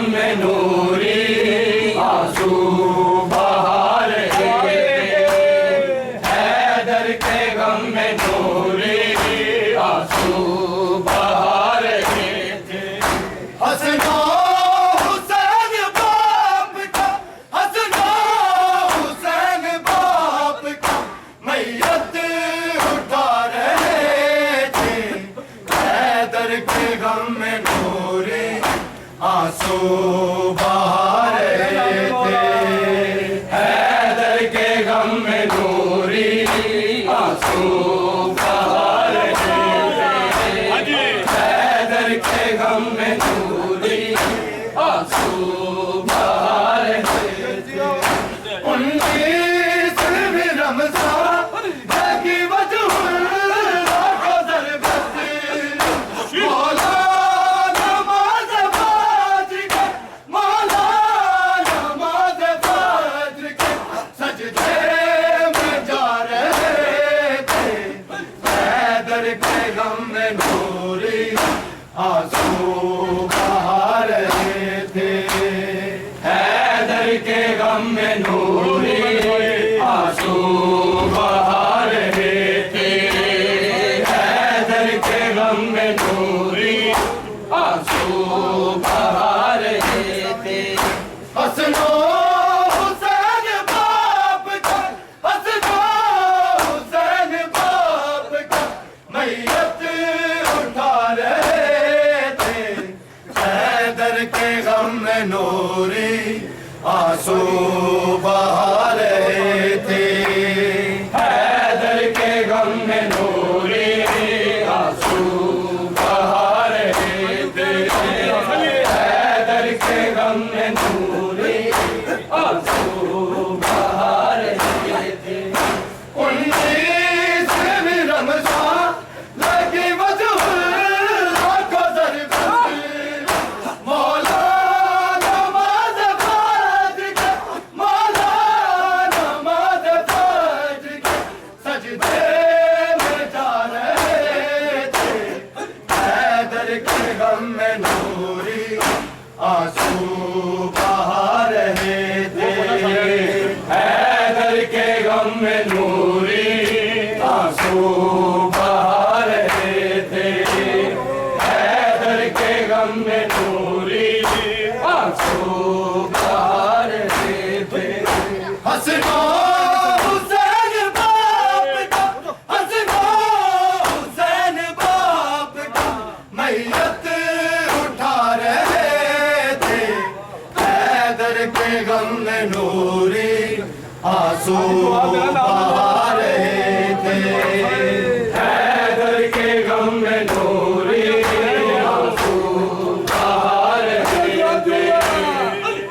غم میں نوری آنسو بہا رہے تھے حیدر کے غم میں نوری آنسو بہا رہے تھے حسن و حسین باپ کا حسن و حسین باپ کا میت اٹھا رہے تھے حیدر کے غم میں نوری آنسو بہا رہے تھے حیدر کے غم میں نوری آنسو بہا رہے تھے حیدر کے غم میں نوری آنسو بہا رہے تھے 19 رمضان کی وجہ گزر بس مولا نماز فجر کے مولا نماز فجر کے سجدے میں جا رہے تھے حیدر کے غم میں نوری آنسو بہا رہے تھے حیدر کے غم میں نوری آنسو بہا رہے تھے حیدر کے غم میں نوری آنسو بہا رہے تھے حسن و حسین باپ کا حسن و حسین باپ کا میت اٹھا رہے تھے حیدر کے غم میں نوری آنسو بہا رہے تھے حیدر کے غم میں نوری آنسو بہا رہے تھے حیدر کے غم میں نوری آنسو بہا رہے تھے 19 رمضان لگی وجہ گزر بس مولا نماز فجر کے مولا نماز فجر کے سجدے میں جا رہے تھے حیدر کے غم میں نوری آنسو بہا رہے تھے حیدر کے غم میں نوری آنسو بہا رہے تھے حیدر کے غم میں نوری آنسو بہا رہے تھے حسن و حسین باپ کا حسن و حسین باپ کا میت اٹھا رہے تھے حیدر کے غم میں نوری آنسو بہا رہے تھے حیدر کے غم میں نوری آنسو بہا رہے تھے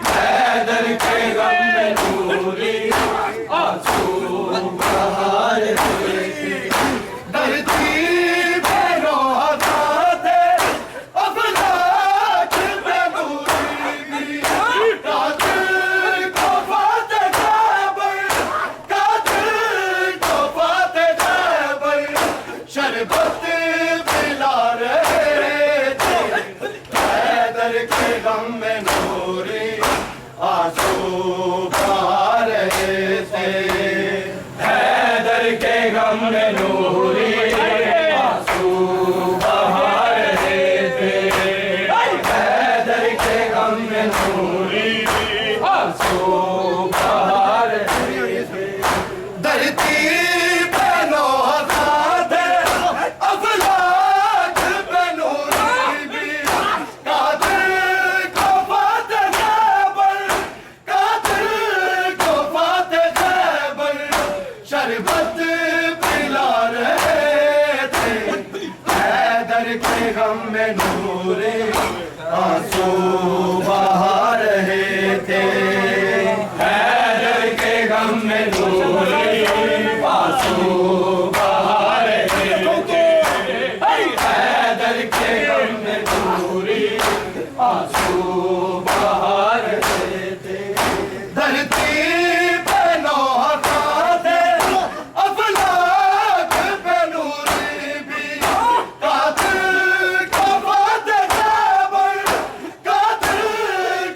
حیدر کے غم میں نوری آنسو بہا رہے تھے دھرتی پہ روحاں تھے افلاک پہ نوری قاتل کو فاتح خیبر قاتل کو فاتح خیبر شربت پلا رہے تھے حیدر کے غم میں نوری آنسو بہا رہے تھے حیدر کے غم میں نوری آنسو بہا رہے تھے حیدر کے غم میں نوری آنسو بہا رہے تھے دھرتی پہ لوحاں تھے افلاک پہ نوری بھی قاتل کو فاتح خیبر قاتل کو فاتح خیبر شربت پلا رہے تھے حیدر کے غم میں نوری آنسو بہا رہے تھے حیدر کے غم میں نوری آنسو بہا رہے تھے حیدر کے غم میں نوری آنسو بہا رہے تھے دھرتی پہ لوحاں تھے افلاک پہ نوری بھی قاتل کو فاتح خیبر قاتل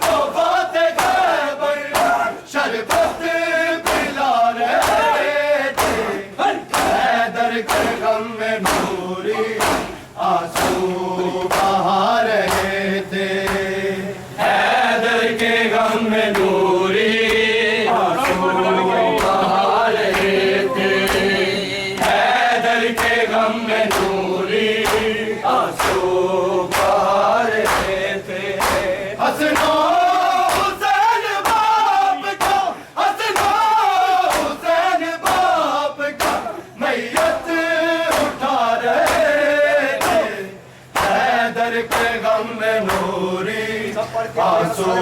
کے غم میں نوری آنسو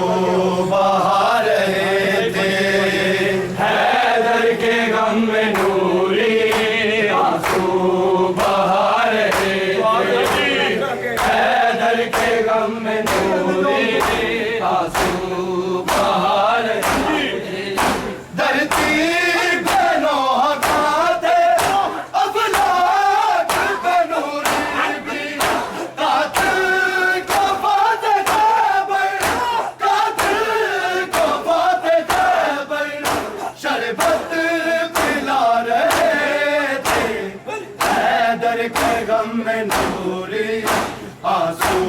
بہا رہے تھے حیدر کے غم میں نوری آنسو بہا رہے تھے حیدر کے غم میں نوری آنسو بہا رہے تھے دھرتی پہ نوح کہاں تھے افلاک پہ نوری بھی قاتل کو فاتح خیبر قاتل کو فاتح خیبر شربت پلا رہے تھے حیدر کے غم میں نوری آنسو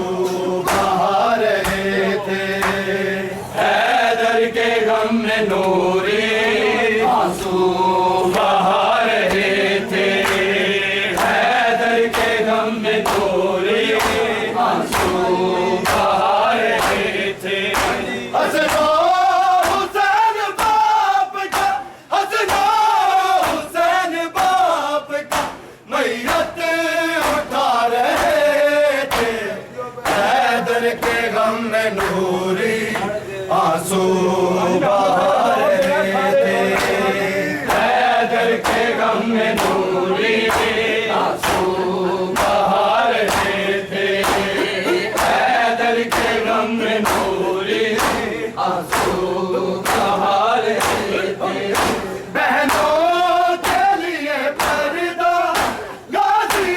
بہا رہے تھے حیدر کے غم میں نوری آنسو بہا رہے تھے حیدر کے غم میں نوری آنسو بہا رہے تھے حسنا حسین باپ کا حسنا حسین باپ کا میت اٹھا رہے تھے حیدر کے غم میں نوری آنسو بہا رہے تھے حیدر کے غم میں نوری آنسو بہا رہے تھے حیدر کے غم میں نوری آنسو بہا رہے تھے بہنوں کے لیے پردہ غازی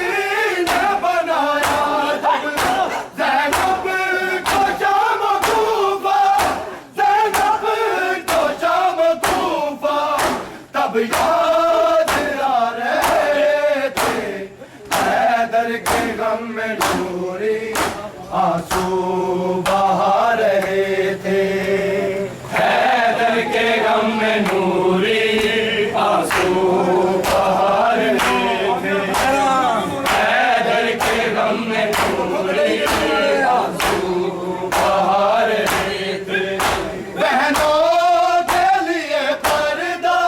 نے بنایا جب زینب کو شام کوفہ زینب کو شام کوفہ تب یاد آ رہے تھے حیدر کے غم میں نوری آنسو بہا رہے تھے حیدر کے غم میں نوری آنسو بہا رہے تھے حیدر کے غم میں نوری آنسو بہا رہے تھے بہنوں کے لیے پردہ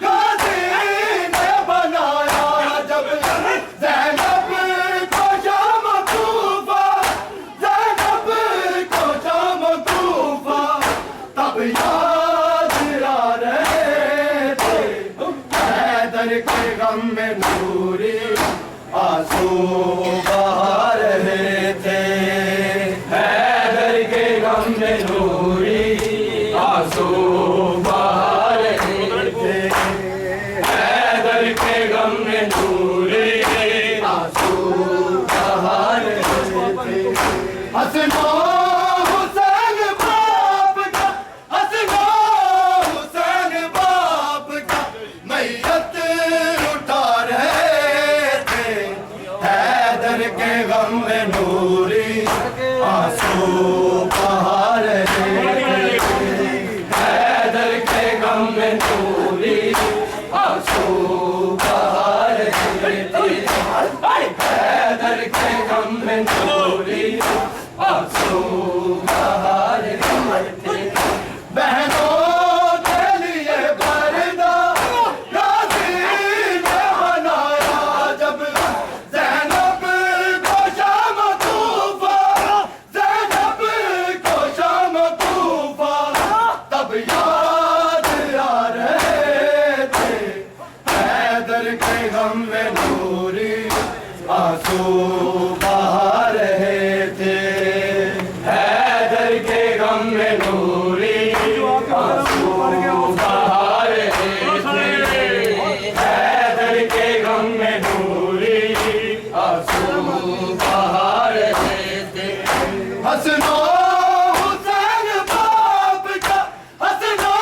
غازی نے بنایا جب زینب کو شام کوفہ زینب کو شام کوفہ تب یاد آ رہے تھے حیدر کے غم میں نوری آنسو بہا رہے تھے حیدر کے غم میں نوری آنسو بہا رہے تھے حیدر کے غم میں نوری آنسو بہا رہے تھے حسنا حسین باپ کا حسنا حسین باپ کا میت اٹھا رہے تھے حیدر کے غم میں نوری آنسو بہا رہے تھے حیدر کے غم میں نوری آنسو بہا رہے تھے حیدر کے غم میں نوری آنسو بہا رہے تھے بہنوں کے لیے پردہ غازی نے بنایا جب زینب کو شام کوفہ زینب کو شام کوفہ تب یاد آ رہے تھے حیدر کے غم میں نوری آنسو بہا رہے تھے حیدر کے غم میں نوری آنسو بہا رہے تھے حیدر کے غم میں نوری آنسو بہا رہے تھے حسنا حسین باپ کا حسنا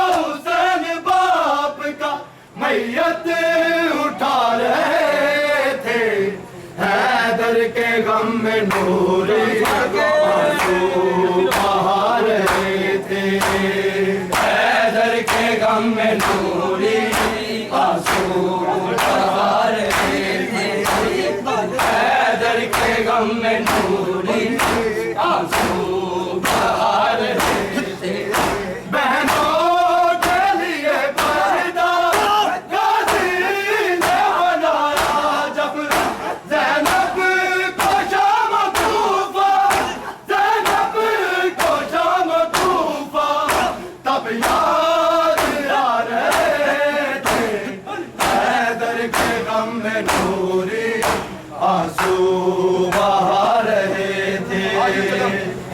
حسین باپ کا میت اٹھا رہے تھے حیدر کے غم میں نوری آنسو بہا رہے تھے حیدر کے غم میں نوری آنسو بہا رہے تھے حیدر کے غم میں نوری آنسو بہا رہے تھے بہنوں کے لیے پردہ غازی نے بنایا جب زینب کو شام کوفہ